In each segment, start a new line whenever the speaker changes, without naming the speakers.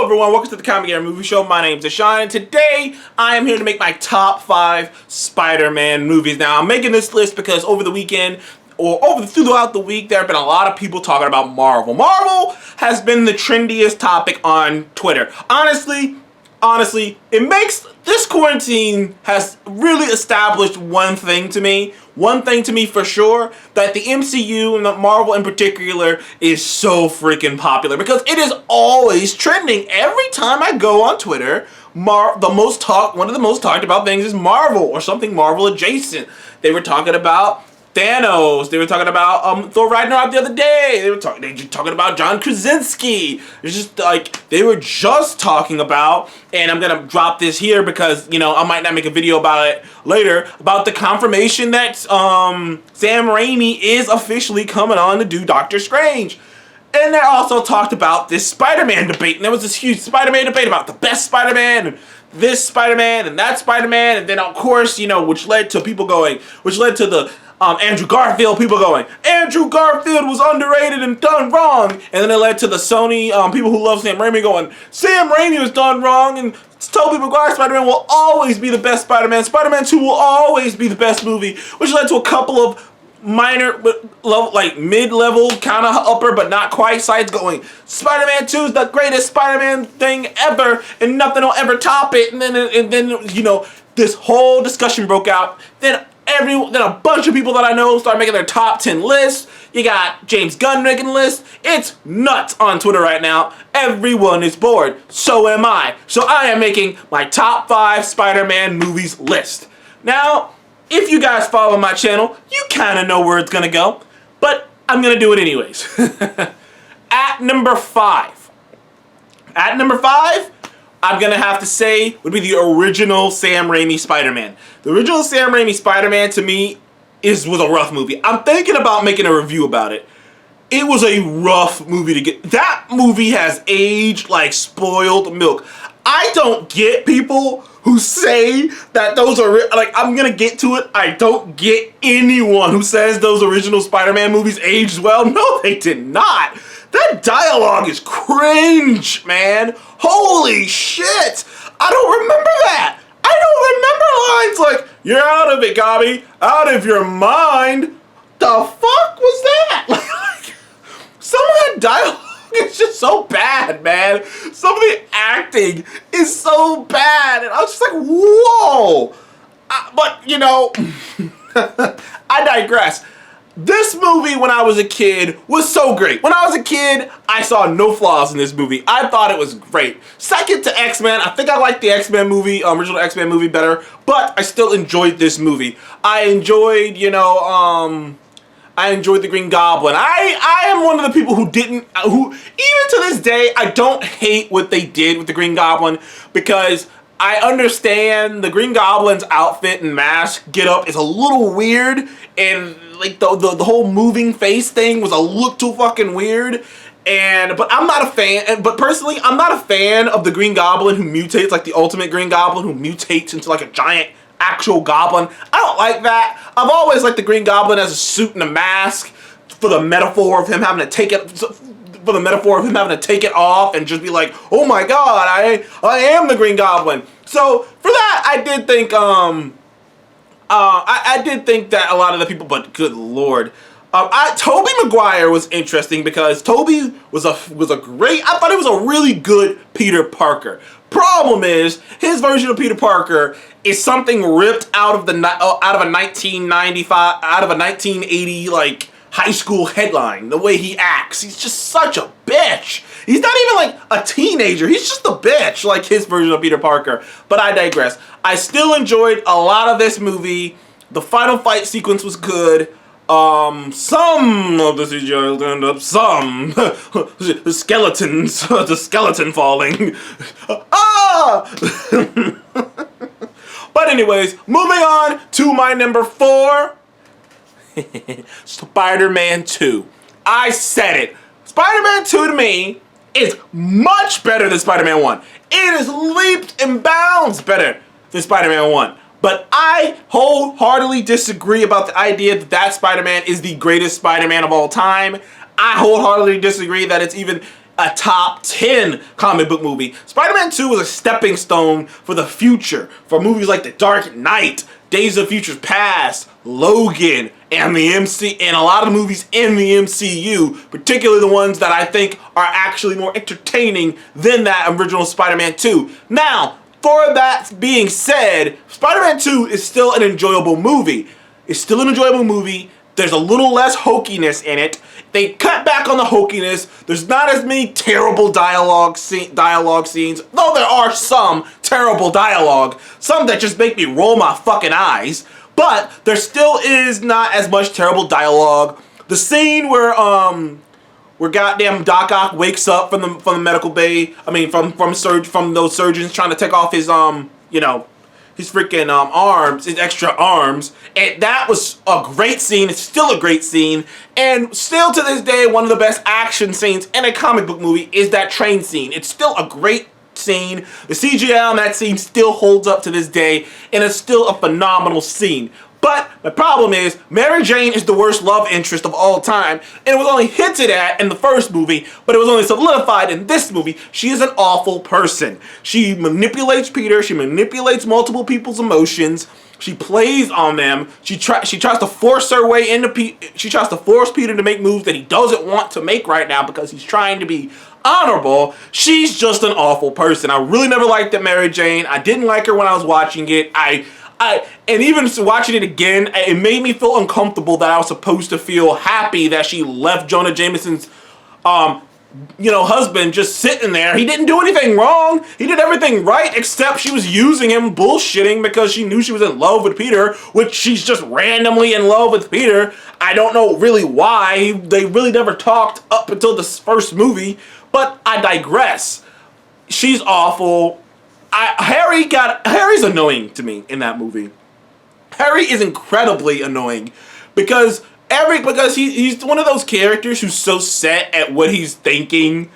everyone, welcome to the Comic Era Movie Show. My name's Deshaun, and today I am here to make my top 5 Spider-Man movies. Now, I'm making this list because over the weekend, or throughout the week, there have been a lot of people talking about Marvel. Marvel has been the trendiest topic on Twitter. Honestly, this quarantine has really established one thing to me for sure, that the MCU and Marvel in particular is so freaking popular because it is always trending. Every time I go on Twitter, one of the most talked about things is Marvel or something Marvel adjacent. They were talking about Thanos. They were talking about Thor Ragnarok the other day. They were talking about John Krasinski. It's just like they were just talking about, and I'm gonna drop this here because I might not make a video about it later, about the confirmation that Sam Raimi is officially coming on to do Doctor Strange. And they also talked about this Spider-Man debate, and there was this huge Spider-Man debate about the best Spider-Man, and this Spider-Man, and that Spider-Man, and then of course, which led to the Andrew Garfield people going, Andrew Garfield was underrated and done wrong, and then it led to the Sony people who love Sam Raimi going, Sam Raimi was done wrong, and Tobey Maguire's Spider-Man will always be the best Spider-Man. Spider-Man 2 will always be the best movie, which led to a couple of minor, like mid-level, kind of upper, but not quite sides going, Spider-Man 2 is the greatest Spider-Man thing ever, and nothing will ever top it. And then this whole discussion broke out. Then a bunch of people that I know started making their top 10 lists. You got James Gunn making lists. It's nuts on Twitter right now. Everyone is bored. So am I. So I am making my top 5 Spider-Man movies list. Now, if you guys follow my channel, you kind of know where it's going to go. But I'm going to do it anyways. At number 5, I'm going to have to say would be the original Sam Raimi Spider-Man. The original Sam Raimi Spider-Man to me was a rough movie. I'm thinking about making a review about it. It was a rough movie to get. That movie has aged like spoiled milk. I don't get people who say that those are, I'm going to get to it. I don't get anyone who says those original Spider-Man movies aged well. No, they did not. That dialogue is cringe, man. Holy shit. I don't remember that. I don't remember lines like, you're out of it, Gobby. Out of your mind. The fuck was that? Some of that dialogue is just so bad, man. Some of the acting is so bad. And I was just like, whoa. But, I digress. This movie, when I was a kid, was so great. When I was a kid, I saw no flaws in this movie. I thought it was great. Second to X-Men, I think I liked the X-Men movie, original X-Men movie better, but I still enjoyed this movie. I enjoyed, I enjoyed the Green Goblin. I am one of the people who even to this day, I don't hate what they did with the Green Goblin, because I understand the Green Goblin's outfit and mask get-up is a little weird, and like the whole moving face thing was a little too fucking weird. But I'm not a fan. But personally, I'm not a fan of the Green Goblin who mutates, like the Ultimate Green Goblin who mutates into like a giant actual goblin. I don't like that. I've always liked the Green Goblin as a suit and a mask for the metaphor of him having to take it. For the metaphor of him having to take it off and just be like, oh my god, I am the Green Goblin. So for that, I did think I did think that a lot of the people, but good lord, Tobey Maguire was interesting because Tobey was a great. I thought he was a really good Peter Parker. Problem is, his version of Peter Parker is something ripped out of a 1980 like high school headline. The way he acts, he's just such a bitch. He's not even like a teenager. He's just a bitch, like his version of Peter Parker. But I digress. I still enjoyed a lot of this movie. The final fight sequence was good. Some of the CGI stand up. Some the skeletons, the skeleton falling. But anyways, moving on to my number 4. Spider-Man 2. I said it. Spider-Man 2 to me is much better than Spider-Man 1. It is leaps and bounds better than Spider-Man 1. But I wholeheartedly disagree about the idea that Spider-Man is the greatest Spider-Man of all time. I wholeheartedly disagree that it's even a top 10 comic book movie. Spider-Man 2 was a stepping stone for the future, for movies like The Dark Knight, Days of Future Past, Logan, and and a lot of movies in the MCU, particularly the ones that I think are actually more entertaining than that original Spider-Man 2. Now, for that being said, Spider-Man 2 is still an enjoyable movie. It's still an enjoyable movie. There's a little less hokiness in it. They cut back on the hokiness. There's not as many terrible dialogue scenes, though there are some terrible dialogue. Some that just make me roll my fucking eyes. But there still is not as much terrible dialogue. The scene where goddamn Doc Ock wakes up from the medical bay. I mean, from those surgeons trying to take off his his freaking arms, his extra arms, and that was a great scene. It's still a great scene, and still to this day, one of the best action scenes in a comic book movie is that train scene. It's still a great scene. The CGI on that scene still holds up to this day, and it's still a phenomenal scene. But the problem is, Mary Jane is the worst love interest of all time, and it was only hinted at in the first movie, but it was only solidified in this movie. She is an awful person. She manipulates Peter, she manipulates multiple people's emotions, she plays on them, she tries to force her way into she tries to force Peter to make moves that he doesn't want to make right now because he's trying to be honorable. She's just an awful person. I really never liked that Mary Jane. I didn't like her when I was watching it. And even watching it again, it made me feel uncomfortable that I was supposed to feel happy that she left Jonah Jameson's, husband just sitting there. He didn't do anything wrong. He did everything right, except she was using him, bullshitting, because she knew she was in love with Peter, which she's just randomly in love with Peter. I don't know really why. They really never talked up until this first movie, but I digress. She's awful. Harry's annoying to me in that movie. Harry is incredibly annoying because he's one of those characters who's so set at what he's thinking,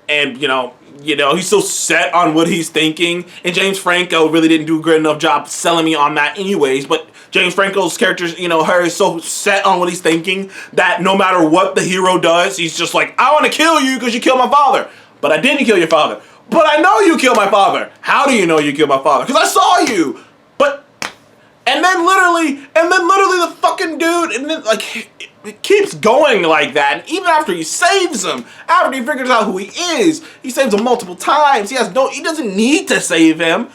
and he's so set on what he's thinking. And James Franco really didn't do a good enough job selling me on that, anyways. But James Franco's characters, Harry is so set on what he's thinking that no matter what the hero does, he's just like, I want to kill you because you killed my father, but I didn't kill your father. But I know you killed my father. How do you know you killed my father? Because I saw you. And then literally the fucking dude, and then it keeps going like that. And even after he saves him, after he figures out who he is, he saves him multiple times. He doesn't need to save him.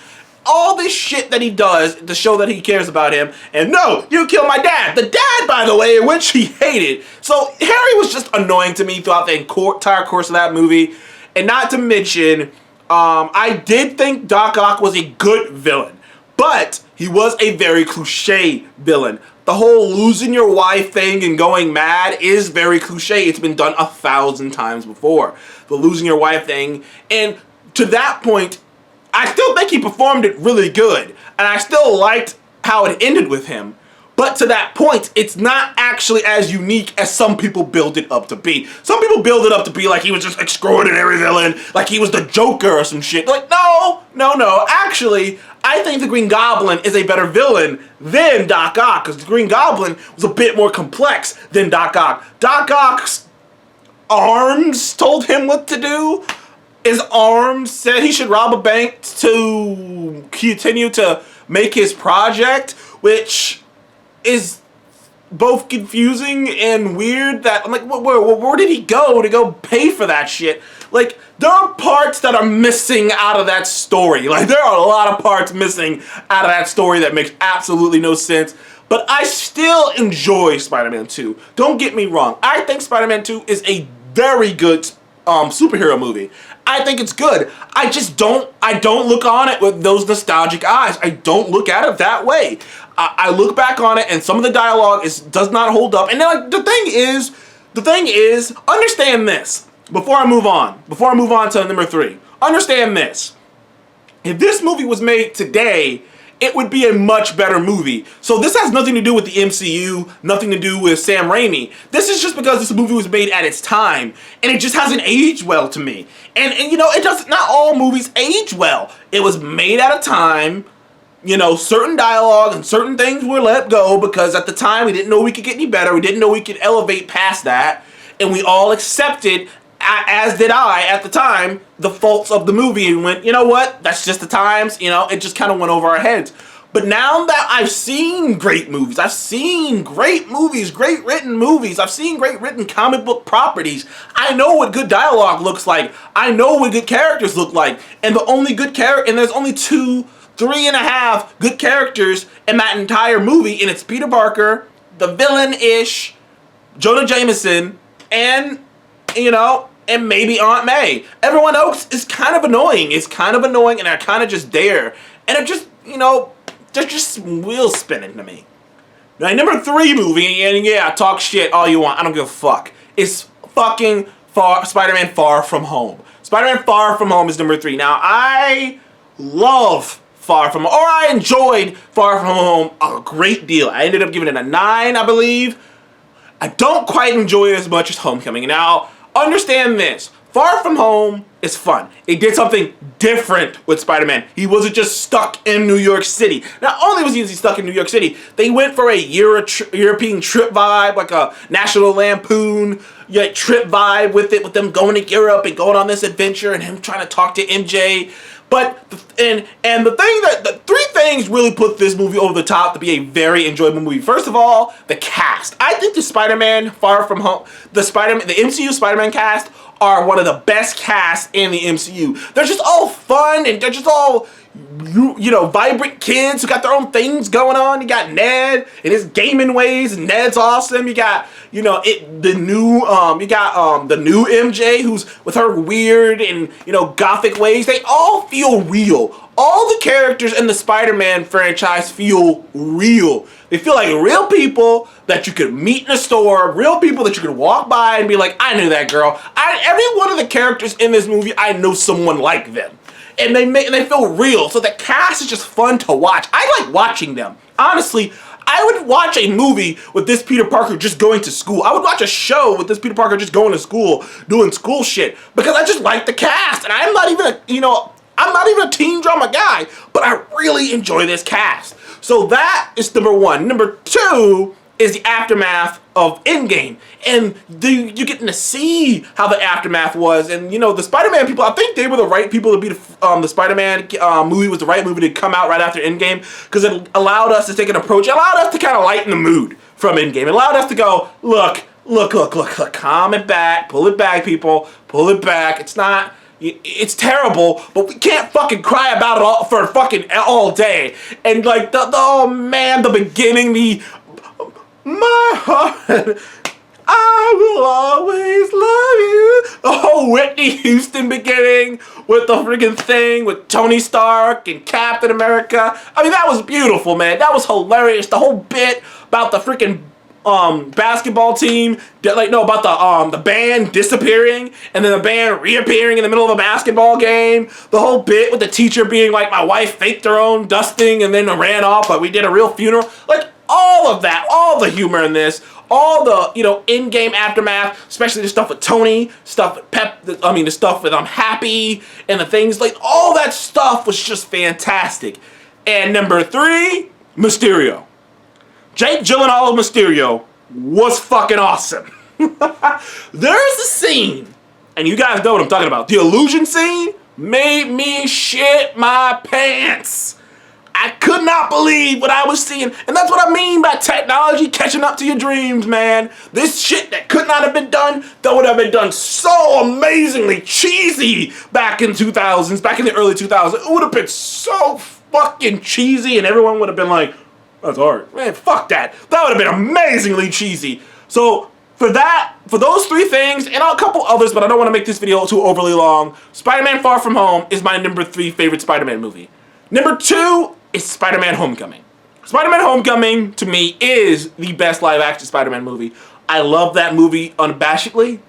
All this shit that he does to show that he cares about him. And no, you killed my dad. The dad, by the way, which he hated. So Harry was just annoying to me throughout the entire course of that movie. And not to mention, I did think Doc Ock was a good villain, but he was a very cliche villain. The whole losing your wife thing and going mad is very cliche. It's been done 1,000 times before. The losing your wife thing. And to that point, I still think he performed it really good. And I still liked how it ended with him. But to that point, it's not actually as unique as some people build it up to be. Some people build it up to be like he was just extraordinary villain, like he was the Joker or some shit. Like, no. Actually, I think the Green Goblin is a better villain than Doc Ock, because the Green Goblin was a bit more complex than Doc Ock. Doc Ock's arms told him what to do. His arms said he should rob a bank to continue to make his project, which is both confusing and weird. That I'm like, where did he go to go pay for that shit? Like, there are parts that are missing out of that story. Like, there are a lot of parts missing out of that story that makes absolutely no sense. But I still enjoy Spider-Man 2. Don't get me wrong. I think Spider-Man 2 is a very good superhero movie. I think it's good. I don't look on it with those nostalgic eyes. I don't look at it that way. I look back on it, and some of the dialogue does not hold up. And then, the thing is, understand this. Before I move on to number 3, understand this. If this movie was made today, it would be a much better movie. So this has nothing to do with the MCU, nothing to do with Sam Raimi. This is just because this movie was made at its time, and it just hasn't aged well to me. And it does not all movies age well. It was made at a time. Certain dialogue and certain things were let go because at the time we didn't know we could get any better. We didn't know we could elevate past that. And we all accepted as did I at the time, the faults of the movie, and went, you know what? That's just the times. You know, it just kind of went over our heads. But now that I've seen great movies, I've seen great movies, great written movies, I've seen great written comic book properties, I know what good dialogue looks like. I know what good characters look like. And the only good character, and there's only 2, 3.5 good characters in that entire movie, and it's Peter Parker, the villain-ish, Jonah Jameson, and, you know, and maybe Aunt May. Everyone else is kind of annoying. It's kind of annoying, and they're kind of just there. And it just, you know, they're just wheel spinning to me. My number 3 movie, and yeah, talk shit all you want, I don't give a fuck, is fucking Spider-Man Far From Home. Spider-Man Far From Home is number 3. Now, I love Far From Home, or I enjoyed Far From Home a great deal. I ended up giving it a 9, I believe. I don't quite enjoy it as much as Homecoming. Now, understand this. Far From Home is fun. It did something different with Spider-Man. He wasn't just stuck in New York City. Not only was he stuck in New York City, they went for a European trip vibe, like a National Lampoon trip vibe with it, with them going to Europe and going on this adventure and him trying to talk to MJ. But, and the 3 things really put this movie over the top to be a very enjoyable movie. First of all, the cast. I think the Spider-Man Far From Home, the MCU Spider-Man cast are one of the best casts in the MCU. They're just all fun, and they're just all, you know, vibrant kids who got their own things going on. You got Ned and his gaming ways, and Ned's awesome. You got, you know, the new MJ who's with her weird and, you know, gothic ways. They all feel real. All the characters in the Spider-Man franchise feel real. They feel like real people that you could meet in a store, real people that you could walk by and be like, I knew that girl. Every one of the characters in this movie, I know someone like them. And they feel real. So the cast is just fun to watch. I like watching them. Honestly, I would watch a movie with this Peter Parker just going to school. I would watch a show with this Peter Parker just going to school, doing school shit, because I just like the cast. And I'm not even I'm not even a teen drama guy, but I really enjoy this cast. So that is number 1. Number 2 is the aftermath of Endgame. And you getting to see how the aftermath was. And, you know, the Spider-Man people, I think they were the right people to be the Spider-Man movie was the right movie to come out right after Endgame, because it allowed us to take an approach. It allowed us to kind of lighten the mood from Endgame. It allowed us to go, look, calm it back, pull it back, people, pull it back. It's terrible, but we can't fucking cry about it all for fucking all day. And like oh man, the beginning, my heart, I will always love you. The whole Whitney Houston beginning with the freaking thing with Tony Stark and Captain America. I mean, that was beautiful, man. That was hilarious. The whole bit about the freaking basketball team, about the band disappearing and then the band reappearing in the middle of a basketball game. The whole bit with the teacher being like, my wife faked her own dusting and then ran off, but we did a real funeral. Like, all of that, all the humor in this, all the, you know, in-game aftermath, especially the stuff with Tony, stuff with the stuff with I'm Happy, and the things, like, all that stuff was just fantastic. And number 3, Mysterio. Jake Gyllenhaal of Mysterio was fucking awesome. There's a scene, and you guys know what I'm talking about. The illusion scene made me shit my pants. I could not believe what I was seeing. And that's what I mean by technology catching up to your dreams, man. This shit that could not have been done, that would have been done so amazingly cheesy back in 2000s, back in the early 2000s. It would have been so fucking cheesy, and everyone would have been like, that's art. Man, fuck that. That would have been amazingly cheesy. So, for those 3 things, and a couple others, but I don't want to make this video too overly long, Spider-Man Far From Home is my number 3 favorite Spider-Man movie. Number 2 is Spider-Man Homecoming. Spider-Man Homecoming, to me, is the best live-action Spider-Man movie. I love that movie unabashedly.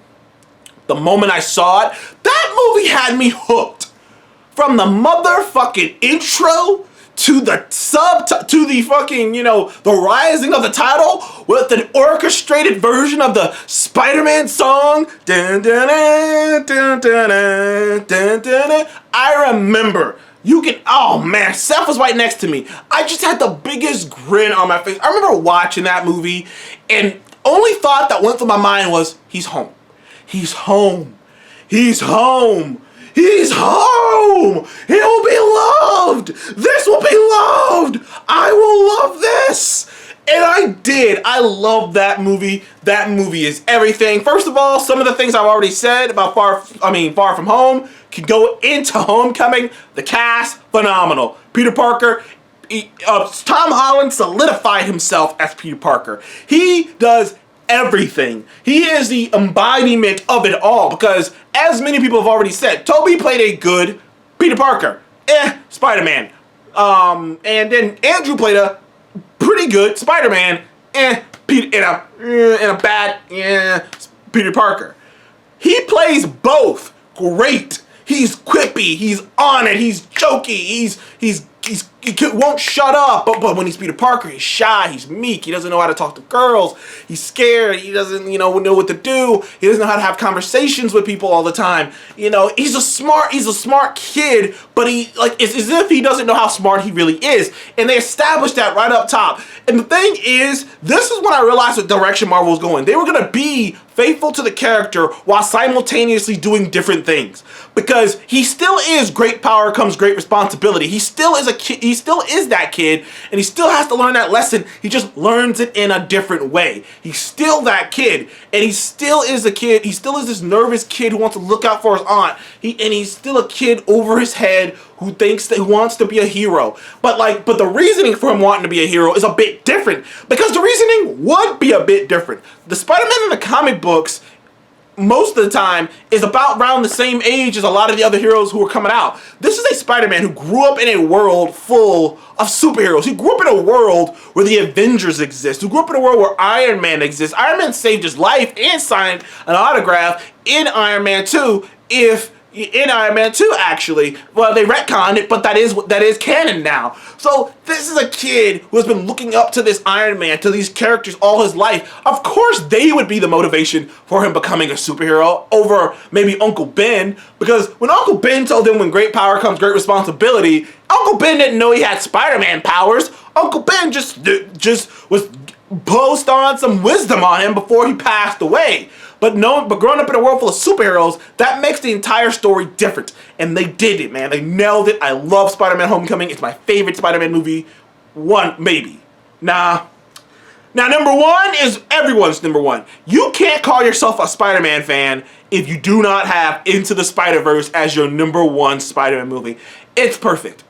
The moment I saw it, that movie had me hooked. From the motherfucking intro to the to the fucking, you know, the rising of the title with an orchestrated version of the Spider-Man song. Dun, dun, dun, dun, dun, dun, dun, dun, dun. I remember. Oh man, Seth was right next to me. I just had the biggest grin on my face. I remember watching that movie, and only thought that went through my mind was, he's home. He's home. He's home. He's home. He will be loved. This will be loved. I will love this. And I did. I love that movie. That movie is everything. First of all, some of the things I've already said about Far From Home can go into Homecoming. The cast, phenomenal. Peter Parker, Tom Holland solidified himself as Peter Parker. He does everything. He is the embodiment of it all because, as many people have already said, Tobey played a good Peter Parker. Spider-Man. And then Andrew played a pretty good Spider-Man. In a bad Peter Parker. He plays both great. He's quippy. He's on it. He's jokey. He won't shut up. But when he's Peter Parker, he's shy. He's meek. He doesn't know how to talk to girls. He's scared. He doesn't, know what to do. He doesn't know how to have conversations with people all the time. He's a smart kid, but it's as if he doesn't know how smart he really is. And they established that right up top. And the thing is, this is when I realized what direction Marvel was going. They were going to be faithful to the character while simultaneously doing different things. Because he still is great power comes great responsibility. He still is a kid. He still is that kid, and he still has to learn that lesson. He just learns it in a different way. He's still that kid, and he still is a kid. He still is this nervous kid who wants to look out for his aunt. He's still a kid over his head who wants to be a hero. But the reasoning for him wanting to be a hero is a bit different, because the reasoning would be a bit different. The Spider-Man in the comic books, most of the time, is about around the same age as a lot of the other heroes who are coming out. This is a Spider-Man who grew up in a world full of superheroes. He grew up in a world where the Avengers exist. He grew up in a world where Iron Man exists. Iron Man saved his life and signed an autograph in Iron Man 2 in Iron Man 2, actually. Well, they retconned it, but that is canon now. So this is a kid who has been looking up to this Iron Man, to these characters all his life. Of course, they would be the motivation for him becoming a superhero over maybe Uncle Ben, because when Uncle Ben told him when great power comes great responsibility, Uncle Ben didn't know he had Spider-Man powers. Uncle Ben just was posed on some wisdom on him before he passed away. But growing up in a world full of superheroes, that makes the entire story different. And they did it, man. They nailed it. I love Spider-Man Homecoming. It's my favorite Spider-Man movie. One, maybe. Nah. Now, number one is everyone's number one. You can't call yourself a Spider-Man fan if you do not have Into the Spider-Verse as your number one Spider-Man movie. It's perfect.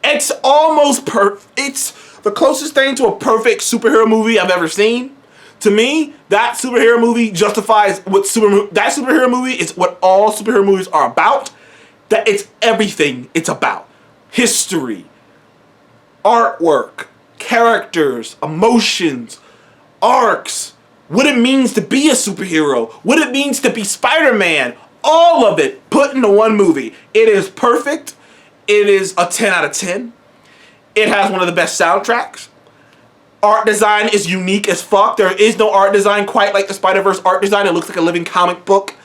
It's almost perfect. It's the closest thing to a perfect superhero movie I've ever seen. To me, that superhero movie justifies that superhero movie is what all superhero movies are about. That it's everything it's about. History, artwork, characters, emotions, arcs, what it means to be a superhero, what it means to be Spider-Man, all of it put into one movie. It is perfect. It is a 10 out of 10. It has one of the best soundtracks. Art design is unique as fuck. There is no art design quite like the Spider-Verse art design. It looks like a living comic book.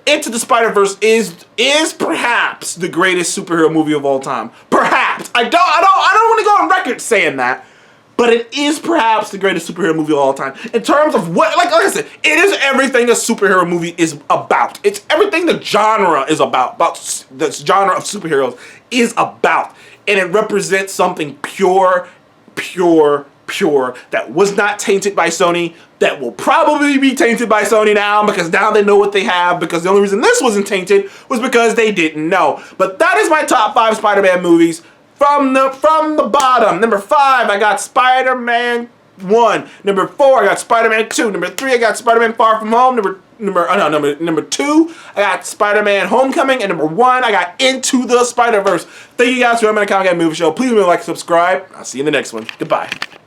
Into the Spider-Verse is perhaps the greatest superhero movie of all time. Perhaps. I don't want to go on record saying that, but it is perhaps the greatest superhero movie of all time. In terms of what, like I said, it is everything a superhero movie is about. It's everything the genre is about the genre of superheroes is about. And it represents something pure, that was not tainted by Sony, that will probably be tainted by Sony now, because now they know what they have, because the only reason this wasn't tainted was because they didn't know. But that is my top 5 Spider-Man movies from the bottom. Number 5, I got Spider-Man 1. Number 4, I got Spider-Man 2. Number 3, I got Spider-Man Far From Home. Number 2, I got Spider-Man Homecoming, and number 1, I got Into the Spider-Verse. Thank you guys for coming to Comic Guy Movie Show. Please remember to like and subscribe. I'll see you in the next one. Goodbye.